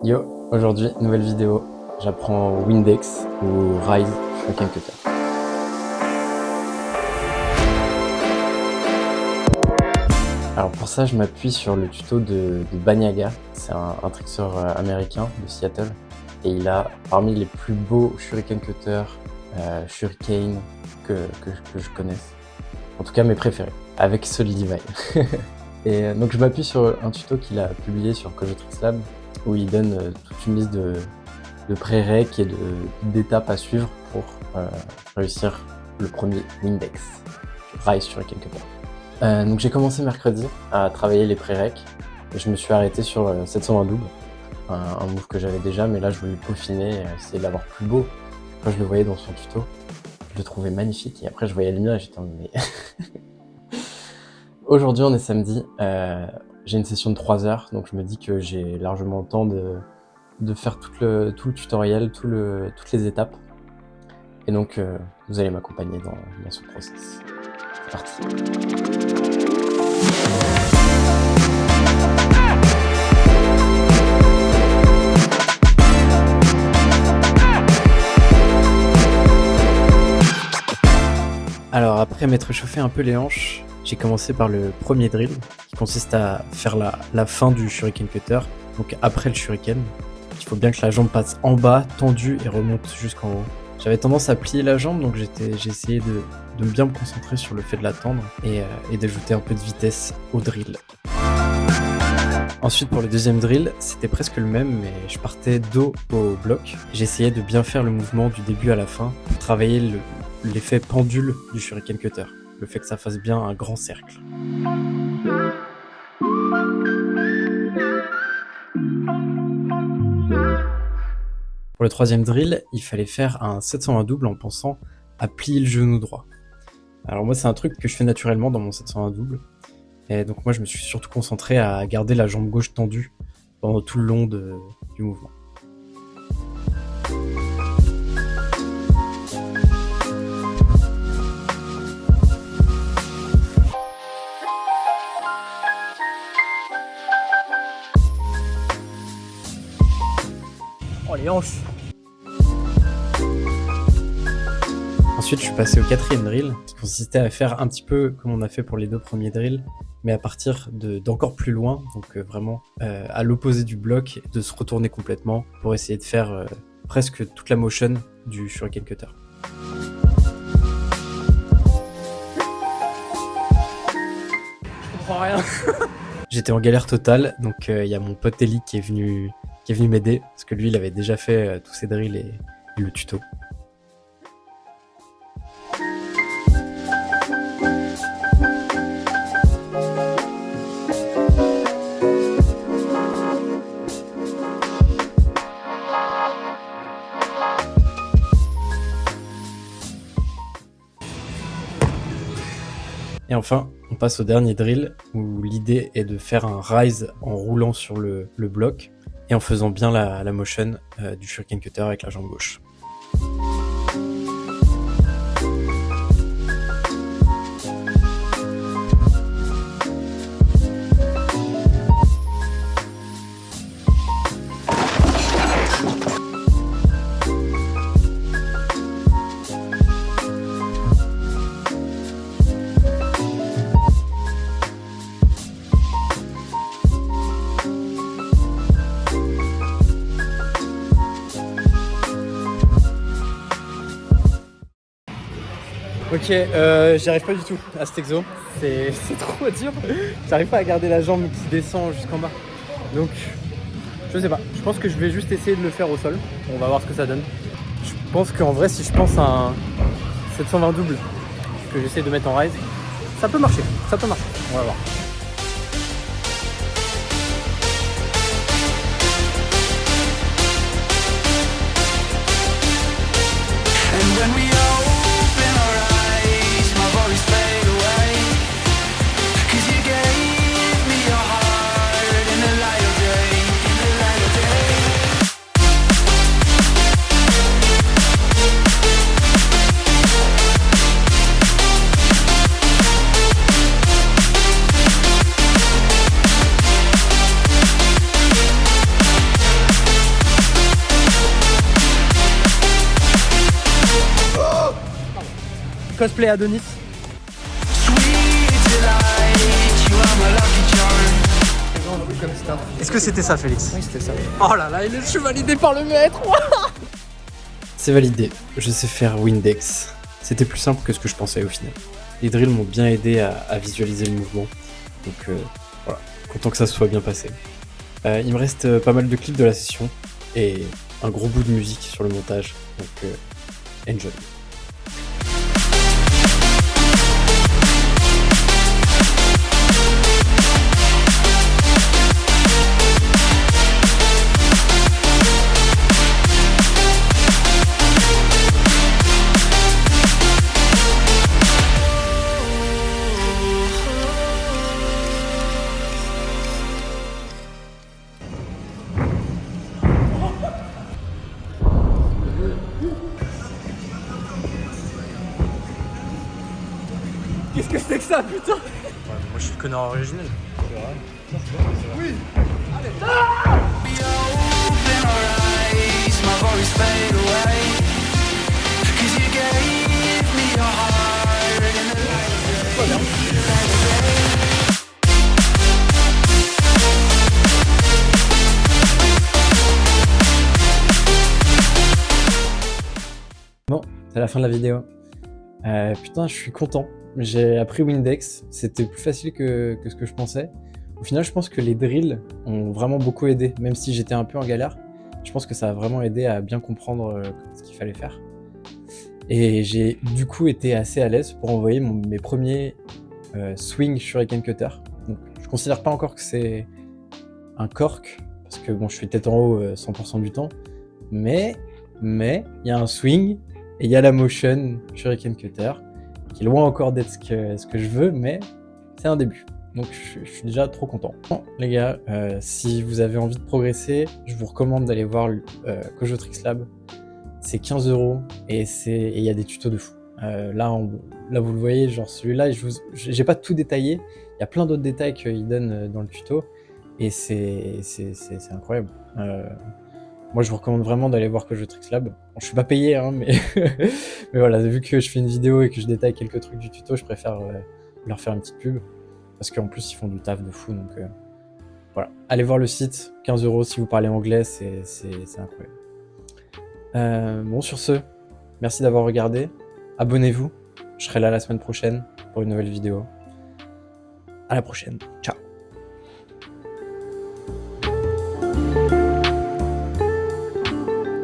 Yo, aujourd'hui, nouvelle vidéo. J'apprends Windex ou Rise Shuriken Cutter. Alors pour ça, je m'appuie sur le tuto de Banyaga. C'est un trickster américain de Seattle. Et il a parmi les plus beaux Shuriken Cutter, Shuriken que je connaisse. En tout cas, mes préférés. Avec Solid Divine. Et donc je m'appuie sur un tuto qu'il a publié sur Kojotrix Lab, où il donne toute une liste de pré-req et d'étapes à suivre pour réussir le premier Windex, Rise Shuriken Cutter. Donc j'ai commencé mercredi à travailler les pré-req et je me suis arrêté sur 720 double, un move que j'avais déjà, mais là je voulais le peaufiner et essayer de l'avoir plus beau. Quand je le voyais dans son tuto, je le trouvais magnifique et après je voyais le mien et j'étais en mais... Aujourd'hui on est samedi, j'ai une session de 3 heures, donc je me dis que j'ai largement le temps de faire tout le tutoriel, toutes les étapes. Et donc vous allez m'accompagner dans ce process. C'est parti. Alors après m'être chauffé un peu les hanches, j'ai commencé par le premier drill qui consiste à faire la fin du Shuriken Cutter, donc après le Shuriken. Il faut bien que la jambe passe en bas, tendue et remonte jusqu'en haut. J'avais tendance à plier la jambe, donc j'ai essayé de bien me concentrer sur le fait de la tendre et d'ajouter un peu de vitesse au drill. Ensuite pour le deuxième drill, c'était presque le même, mais je partais dos au bloc. J'essayais de bien faire le mouvement du début à la fin pour travailler l'effet pendule du Shuriken Cutter, le fait que ça fasse bien un grand cercle. Pour le troisième drill, il fallait faire un 720 double en pensant à plier le genou droit. Alors moi c'est un truc que je fais naturellement dans mon 720 double, et donc moi je me suis surtout concentré à garder la jambe gauche tendue pendant tout le long du mouvement. Oh les hanches! Ensuite, je suis passé au quatrième drill, qui consistait à faire un petit peu comme on a fait pour les deux premiers drills, mais à partir d'encore plus loin, donc vraiment à l'opposé du bloc, de se retourner complètement pour essayer de faire presque toute la motion du Shuriken Cutter. Je comprends rien. J'étais en galère totale, donc il y a mon pote Eli qui est venu m'aider, parce que lui il avait déjà fait tous ses drills et le tuto. Et enfin, on passe au dernier drill, où l'idée est de faire un rise en roulant sur le bloc, et en faisant bien la motion du Shuriken Cutter avec la jambe gauche. Ok, j'y arrive pas du tout à cet exo, c'est trop dur, j'arrive pas à garder la jambe qui descend jusqu'en bas. Donc, je sais pas, je pense que je vais juste essayer de le faire au sol, on va voir ce que ça donne. Je pense qu'en vrai, si je pense à un 720 double que j'essaie de mettre en rise, ça peut marcher, on va voir. cosplay Adonis. Est-ce que c'était ça, Félix? Oui, c'était ça. Oh là là, je suis validé par le maître. C'est validé, je sais faire Windex. C'était plus simple que ce que je pensais au final. Les drills m'ont bien aidé à visualiser le mouvement. Donc voilà, content que ça se soit bien passé. Il me reste pas mal de clips de la session et un gros bout de musique sur le montage. Donc enjoy. Qu'est-ce que c'est que ça, putain? Ouais, moi je suis le connard originel. Oui. Bon, c'est la fin de la vidéo. Putain, je suis content. J'ai appris Windex, c'était plus facile que ce que je pensais. Au final, je pense que les drills ont vraiment beaucoup aidé, même si j'étais un peu en galère. Je pense que ça a vraiment aidé à bien comprendre ce qu'il fallait faire. Et j'ai du coup été assez à l'aise pour envoyer mes premiers swing Shuriken Cutter. Donc, je considère pas encore que c'est un cork, parce que bon, je suis tête en haut 100% du temps, mais il y a un swing et il y a la motion Shuriken Cutter, qui est loin encore d'être ce que je veux, mais c'est un début. Donc je suis déjà trop content. Bon, les gars, si vous avez envie de progresser, je vous recommande d'aller voir Kojo Tricks Lab. C'est 15 € et il y a des tutos de fou. Là, vous le voyez, genre celui-là, j'ai pas tout détaillé. Il y a plein d'autres détails qu'il donne dans le tuto et c'est incroyable. Moi, je vous recommande vraiment d'aller voir Kojo Tricks Lab. Bon, je suis pas payé, hein, mais mais voilà, vu que je fais une vidéo et que je détaille quelques trucs du tuto, je préfère leur faire une petite pub. Parce qu'en plus, ils font du taf de fou, donc voilà. Allez voir le site, 15 € si vous parlez anglais, c'est incroyable. Bon, sur ce, merci d'avoir regardé. Abonnez-vous, je serai là la semaine prochaine pour une nouvelle vidéo. À la prochaine, ciao.